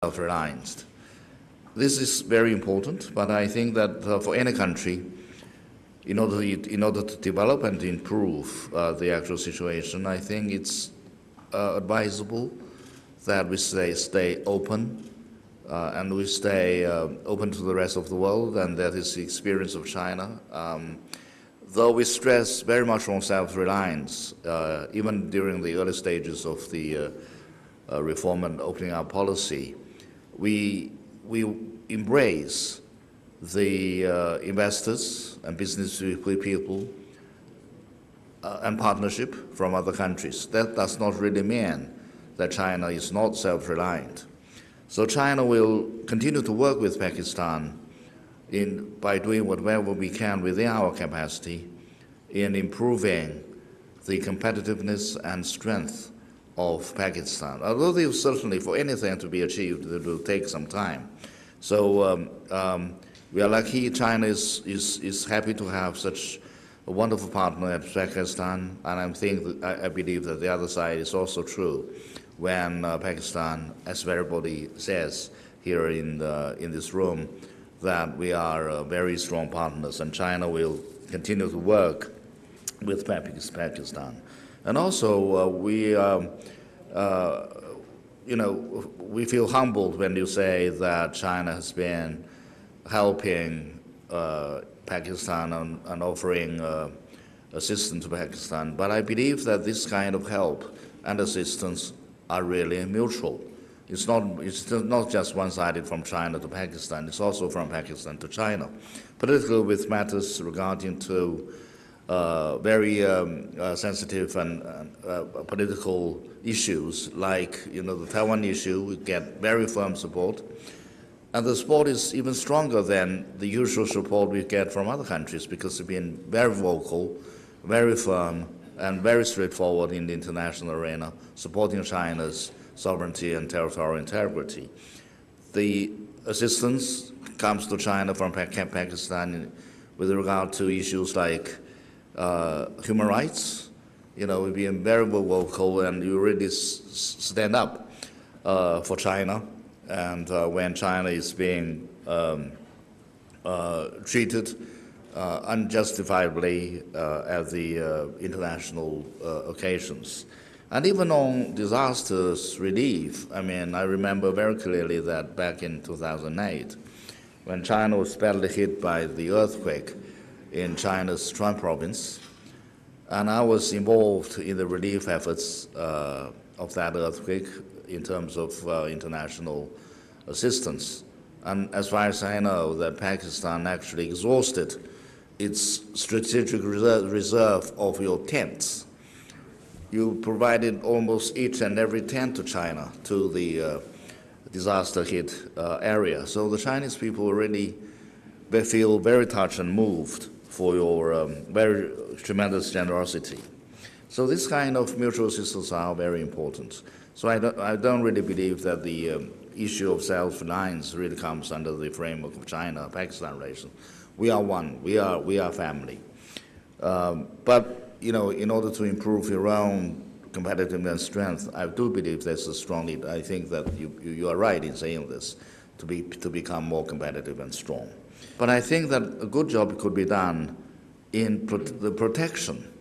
self-reliance. This is very important, but I think that for any country, in order to develop and improve the actual situation, I think it's advisable that we stay open and we stay open to the rest of the world, and that is the experience of China. Though we stress very much on self-reliance, even during the early stages of the reform and opening up policy, we embrace the investors and business people and partnership from other countries. That does not really mean that China is not self-reliant. So China will continue to work with Pakistan by doing whatever we can within our capacity in improving the competitiveness and strength of Pakistan. Although they certainly, for anything to be achieved, it will take some time. So we are lucky. China is happy to have such a wonderful partner as Pakistan, and I believe that the other side is also true when Pakistan, as everybody says here in this room, that we are very strong partners, and China will continue to work with Pakistan. And also, we feel humbled when you say that China has been helping Pakistan and offering assistance to Pakistan. But I believe that this kind of help and assistance are really mutual. It's not just one-sided from China to Pakistan. It's also from Pakistan to China, particularly with matters regarding to very sensitive and political issues like the Taiwan issue. We get very firm support, and the support is even stronger than the usual support we get from other countries because we've been very vocal, very firm, and very straightforward in the international arena, supporting China's sovereignty and territorial integrity. The assistance comes to China from Pakistan with regard to issues like human rights. We've been very vocal, and you really stand up for China. And when China is being treated unjustifiably at the international occasions. And even on disasters relief, I remember very clearly that back in 2008, when China was badly hit by the earthquake in China's Sichuan province, and I was involved in the relief efforts of that earthquake in terms of international assistance. And as far as I know, that Pakistan actually exhausted its strategic reserve of your tents. You provided almost each and every tent to China, to the disaster-hit area. So the Chinese people really feel very touched and moved for your very tremendous generosity. So this kind of mutual assistance are very important. So I don't really believe that the issue of self-reliance really comes under the framework of China-Pakistan relations. We are one. We are family. But in order to improve your own competitiveness and strength, I do believe there's a strong need. I think that you are right in saying this, to become more competitive and strong. But I think that a good job could be done in the protection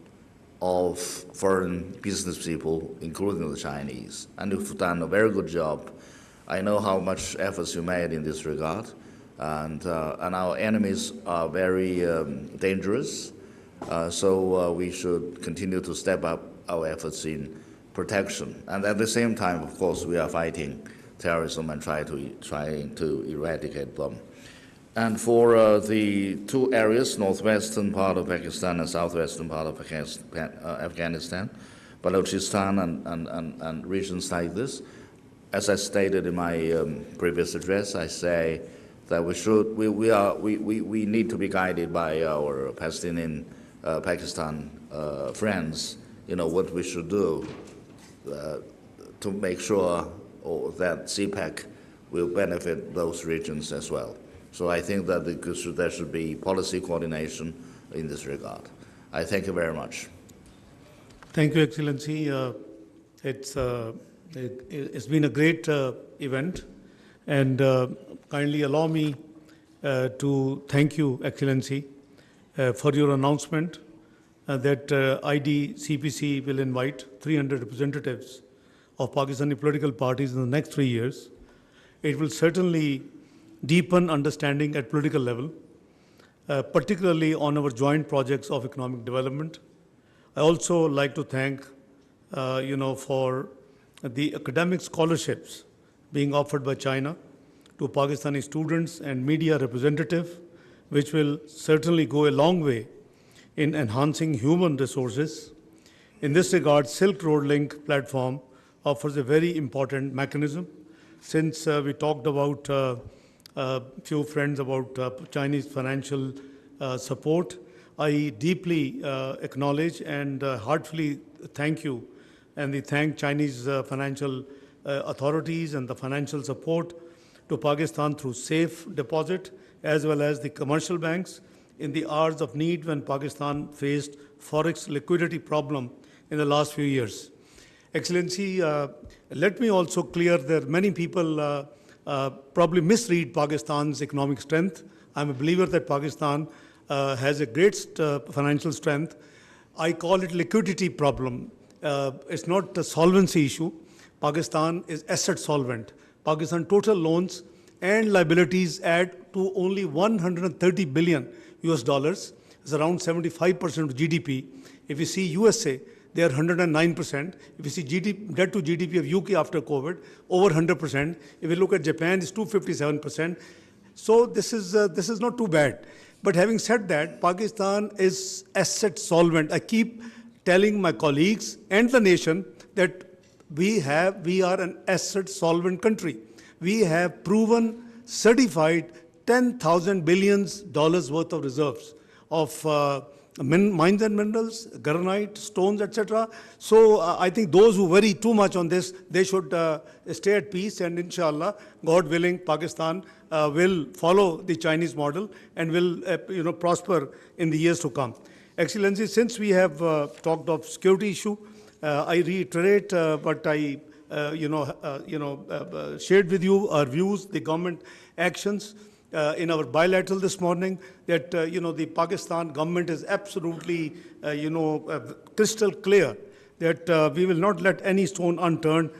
of foreign business people, including the Chinese. And you've done a very good job. I know how much efforts you made in this regard. And our enemies are very dangerous. So we should continue to step up our efforts in protection. And at the same time, of course, we are fighting terrorism and trying to eradicate them. And for the two areas, northwestern part of Pakistan and southwestern part of Afghanistan, Balochistan and regions like this, as I stated in my previous address, I say that we need to be guided by our Pakistan friends, what we should do to make sure that CPEC will benefit those regions as well. So I think that there should be policy coordination in this regard. I thank you very much. Thank you, Excellency. It's been a great event. And kindly allow me to thank you, Excellency, for your announcement that IDCPC will invite 300 representatives of Pakistani political parties in the next 3 years. It will certainly deepen understanding at political level, particularly on our joint projects of economic development. I also like to thank, for the academic scholarships being offered by China to Pakistani students and media representatives, which will certainly go a long way in enhancing human resources. In this regard, Silk Road Link platform offers a very important mechanism. Since we talked about a few friends about Chinese financial support, I deeply acknowledge and heartfully thank you, and we thank Chinese financial authorities and the financial support to Pakistan through safe deposit as well as the commercial banks in the hours of need when Pakistan faced forex liquidity problem in the last few years. Excellency, let me also clear that many people probably misread Pakistan's economic strength. I'm a believer that Pakistan has a great financial strength. I call it liquidity problem. It's not a solvency issue. Pakistan is asset solvent. Pakistan total loans and liabilities add to only 130 billion US dollars. It's around 75% of GDP. If you see USA, they are 109%. If you see debt to GDP of UK after COVID, over 100%. If you look at Japan, it's 257%. So this is not too bad. But having said that, Pakistan is asset solvent. I keep telling my colleagues and the nation that we are an asset solvent country. We have proven, certified 10,000 billions dollars worth of reserves of mines and minerals, granite, stones, etc. So I think those who worry too much on this, they should stay at peace, and inshallah, God willing, Pakistan will follow the Chinese model and will prosper in the years to come. Excellency, since we have talked of security issue, I reiterate what I shared with you our views, the government actions in our bilateral this morning, that the Pakistan government is absolutely crystal clear that we will not let any stone unturned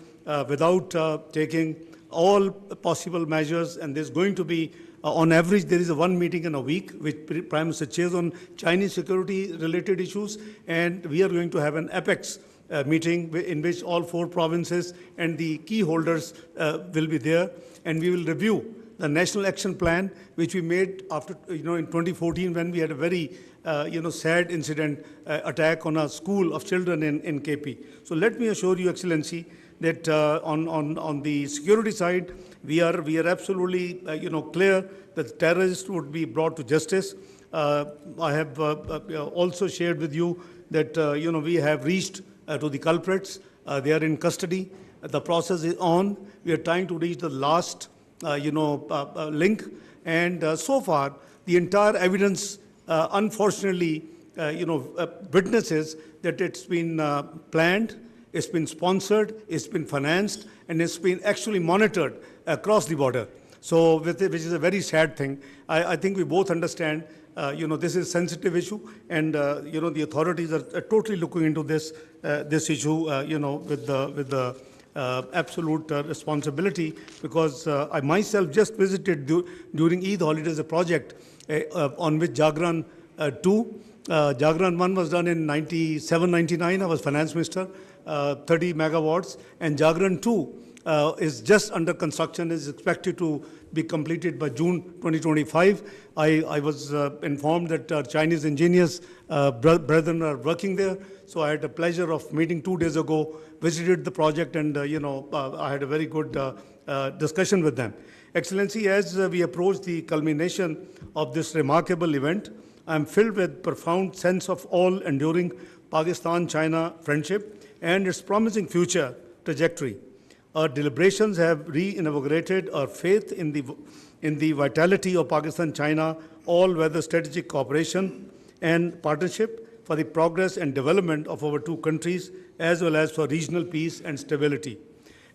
without taking all possible measures. And there's going to be on average there is one meeting in a week which Prime Minister chairs on Chinese security related issues, and we are going to have an apex meeting in which all 4 provinces and the key holders will be there, and we will review the National Action Plan, which we made after, in 2014 when we had a very, sad incident, attack on a school of children in KP. So let me assure you, Excellency, that on the security side, we are absolutely, clear that terrorists would be brought to justice. I have also shared with you that, we have reached to the culprits. They are in custody. The process is on. We are trying to reach the last link, and so far the entire evidence unfortunately witnesses that it's been planned, it's been sponsored, it's been financed, and it's been actually monitored across the border. So which is a very sad thing. I think we both understand this is a sensitive issue, and the authorities are totally looking into this issue with the absolute responsibility, because I myself just visited during Eid holidays a project on which Jagran 2, Jagran 1 was done in 97, 99. I was finance minister, 30 megawatts, and Jagran 2 is just under construction, is expected to be completed by June 2025. I was informed that our Chinese engineers brethren are working there. So I had the pleasure of meeting 2 days ago, visited the project, and I had a very good discussion with them. Excellency, as we approach the culmination of this remarkable event, I am filled with profound sense of all-enduring Pakistan-China friendship and its promising future trajectory. Our deliberations have reinvigorated our faith in the vitality of Pakistan-China all-weather strategic cooperation and partnership for the progress and development of our 2 countries, as well as for regional peace and stability.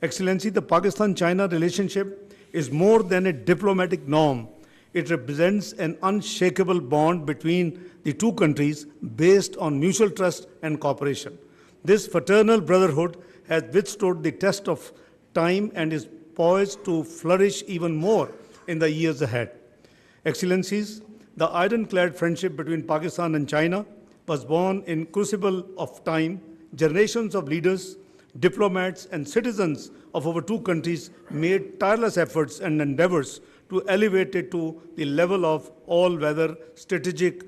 Excellency, the Pakistan-China relationship is more than a diplomatic norm. It represents an unshakable bond between the two countries based on mutual trust and cooperation. This fraternal brotherhood has withstood the test of time and is poised to flourish even more in the years ahead. Excellencies, the ironclad friendship between Pakistan and China was born in crucible of time. Generations of leaders, diplomats, and citizens of our two countries made tireless efforts and endeavors to elevate it to the level of all-weather strategic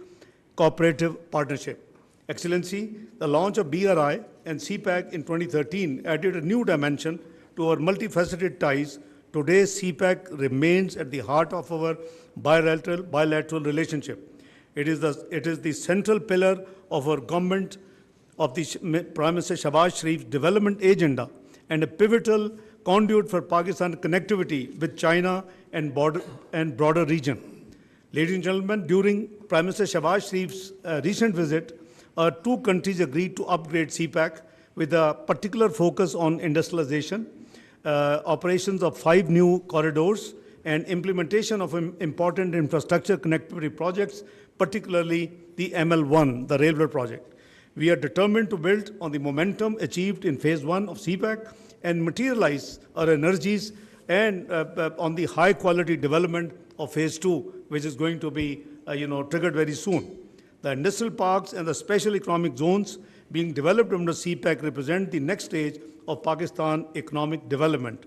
cooperative partnership. Excellency, the launch of BRI and CPEC in 2013 added a new dimension to our multifaceted ties. Today, CPEC remains at the heart of our bilateral relationship. It is the central pillar of our government of the Prime Minister Shahbaz Sharif's development agenda and a pivotal conduit for Pakistan connectivity with China and broader region. Ladies and gentlemen, during Prime Minister Shahbaz Sharif's recent visit, our two countries agreed to upgrade CPEC with a particular focus on industrialization, operations of 5 new corridors, and implementation of important infrastructure connectivity projects, particularly the ML1, the railway project. We are determined to build on the momentum achieved in phase 1 of CPEC and materialize our energies and on the high quality development of phase 2, which is going to be triggered very soon. The industrial parks and the special economic zones being developed under CPEC represent the next stage of Pakistan economic development.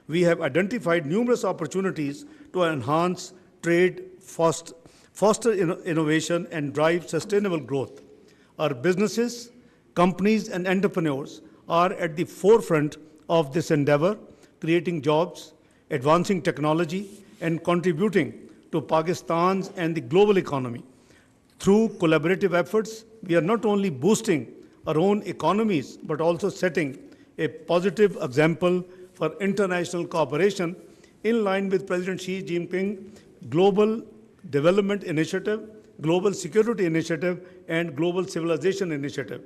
We have identified numerous opportunities to enhance trade, foster innovation, and drive sustainable growth. Our businesses, companies, and entrepreneurs are at the forefront of this endeavor, creating jobs, advancing technology, and contributing to Pakistan's and the global economy. Through collaborative efforts, we are not only boosting our own economies, but also setting a positive example for international cooperation in line with President Xi Jinping Global Development Initiative, Global Security Initiative, and Global Civilization Initiative.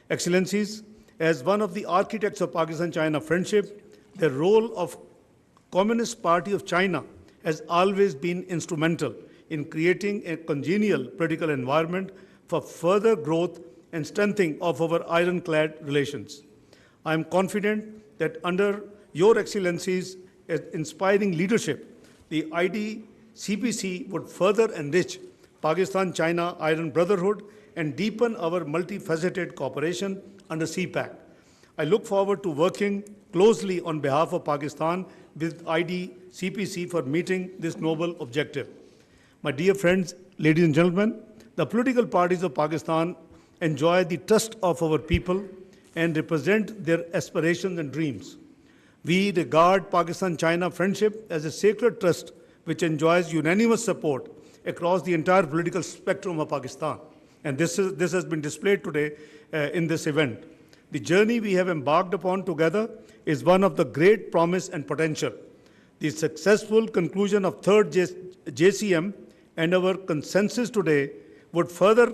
Excellencies, as one of the architects of Pakistan-China friendship, the role of Communist Party of China has always been instrumental in creating a congenial political environment for further growth and strengthening of our ironclad relations. I am confident that under your Excellencies' inspiring leadership, the IDCPC would further enrich Pakistan-China Iron Brotherhood and deepen our multifaceted cooperation under CPEC. I look forward to working closely on behalf of Pakistan with IDCPC for meeting this noble objective. My dear friends, ladies and gentlemen, the political parties of Pakistan enjoy the trust of our people and represent their aspirations and dreams. We regard Pakistan-China friendship as a sacred trust which enjoys unanimous support across the entire political spectrum of Pakistan. And this has been displayed today in this event. The journey we have embarked upon together is one of the great promise and potential. The successful conclusion of third JCM and our consensus today would further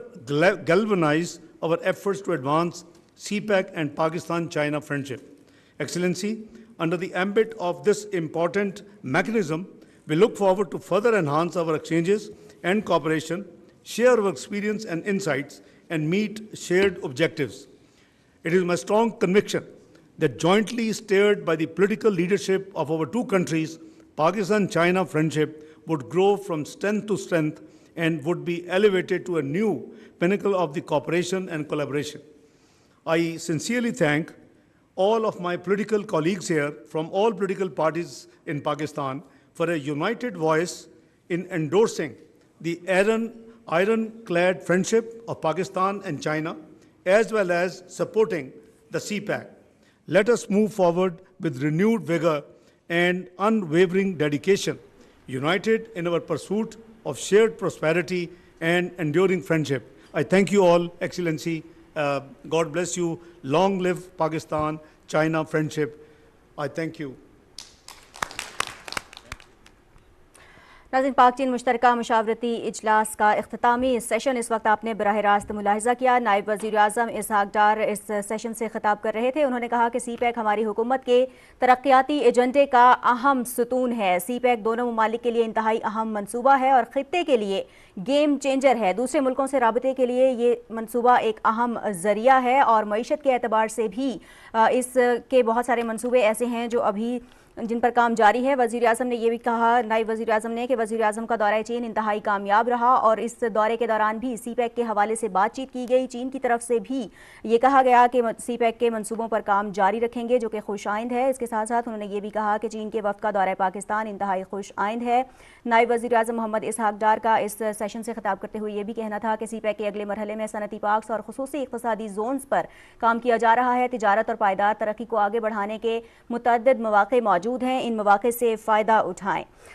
galvanize our efforts to advance CPEC and Pakistan-China friendship. Excellency, under the ambit of this important mechanism, we look forward to further enhance our exchanges and cooperation, share our experience and insights, and meet shared objectives. It is my strong conviction that jointly steered by the political leadership of our two countries, Pakistan-China friendship would grow from strength to strength and would be elevated to a new pinnacle of the cooperation and collaboration. I sincerely thank all of my political colleagues here from all political parties in Pakistan for a united voice in endorsing the ironclad friendship of Pakistan and China, as well as supporting the CPEC. Let us move forward with renewed vigor and unwavering dedication, united in our pursuit of shared prosperity and enduring friendship. I thank you all, Excellency. God bless you. Long live Pakistan-China friendship. I thank you. नाज़रीन, पाक चीन मुश्तरका मुशावरती इजलास का इख्तितामी session इस वक्त आपने बराह रास्त मुलाहिजा किया। नायब वज़ीर आज़म इसहाक डार इस सेशन से खिताब कर रहे थे। उन्होंने कहा कि CPEC हमारी हुकूमत के तरक्याती एजेंडे का अहम सतून है। CPEC दोनों ममालिक के लिए इंतहाई अहम मनसूबा है और ख़ित्ते के लिए गेम चेंजर है। दूसरे मुल्कों से राबते के लिए ये मनसूबा एक अहम ज़रिया है और मईशत के एतबार से भी इसके बहुत सारे मनसूबे ऐसे हैं जो अभी जिन पर काम जारी है। वज़ीर आज़म ने यह भी कहा, नायब वज़ीर आज़म ने, कि वज़ीर आज़म का दौरा चीन इंतहाई कामयाब रहा और इस दौरे के दौरान भी CPEC के हवाले से बातचीत की गई। चीन की तरफ से भी ये कहा गया कि CPEC के मनसूबों पर काम जारी रखेंगे, जो कि खुश आइंद है। इसके साथ साथ उन्होंने ये भी कहा कि चीन के वफ़द का दौरा पाकिस्तान इंतहाई खुश आइंद है। नायब वज़ीर आज़म मोहम्मद इसहाक डार का इस सेशन से खिताब करते हुए ये भी कहना था कि CPEC के अगले मरहले में सनती पार्क्स और खुसूसी इक़्तिसादी जोन्स पर काम किया जा रहा है। तिजारत और पायदार तरक्की को आगे बढ़ाने के मुतअद्दिद मौक़े मौजूद हैं, इन मौक़े से फ़ायदा उठाएं।